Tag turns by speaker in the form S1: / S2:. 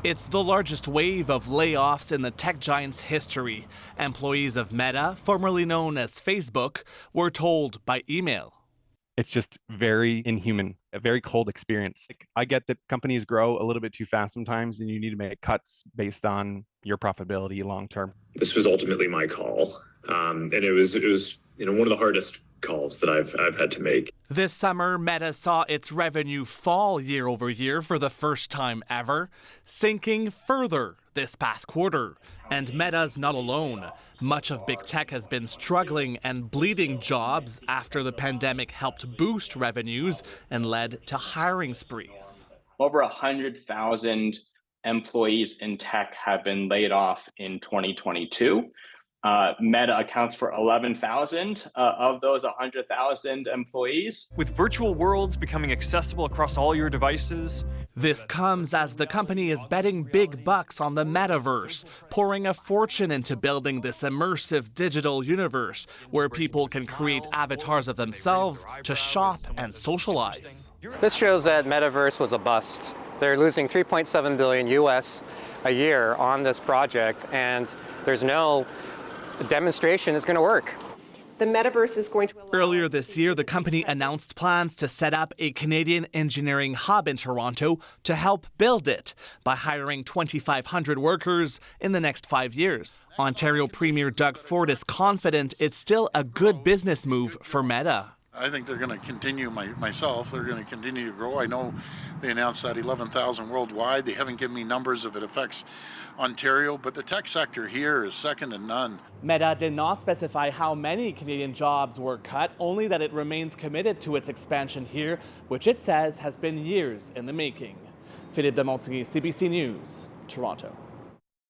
S1: It's the largest wave of layoffs in the tech giant's history. Employees of Meta, formerly known as Facebook, were told by email.
S2: It's just very inhuman, a very cold experience. I get that companies grow a little bit too fast sometimes, and you need to make cuts based on your profitability long term.
S3: This was ultimately my call, and it was one of the hardest calls that I've had to make.
S1: This summer, Meta saw its revenue fall year over year for the first time ever, sinking further this past quarter. And Meta's not alone. Much of big tech has been struggling and bleeding jobs after the pandemic helped boost revenues and led to hiring sprees.
S4: Over 100,000 employees in tech have been laid off in 2022. Meta accounts for 11,000 of those 100,000 employees.
S5: With virtual worlds becoming accessible across all your devices.
S1: This comes as the company is betting big bucks on the metaverse, pouring a fortune into building this immersive digital universe where people can create avatars of themselves to shop and socialize.
S6: This shows that metaverse was a bust. They're losing $3.7 billion US a year on this project, and there's no demonstration is going to work.
S7: The metaverse is going to allow...
S1: Earlier this year, the company announced plans to set up a Canadian engineering hub in Toronto to help build it by hiring 2,500 workers in the next 5 years. Ontario Premier Doug Ford is confident it's still a good business move for Meta.
S8: I think they're going to continue, myself, they're going to continue to grow. I know they announced that 11,000 worldwide. They haven't given me numbers if it affects Ontario, but the tech sector here is second to none.
S1: Meta did not specify how many Canadian jobs were cut, only that it remains committed to its expansion here, which it says has been years in the making. Philippe de Montigny, CBC News, Toronto.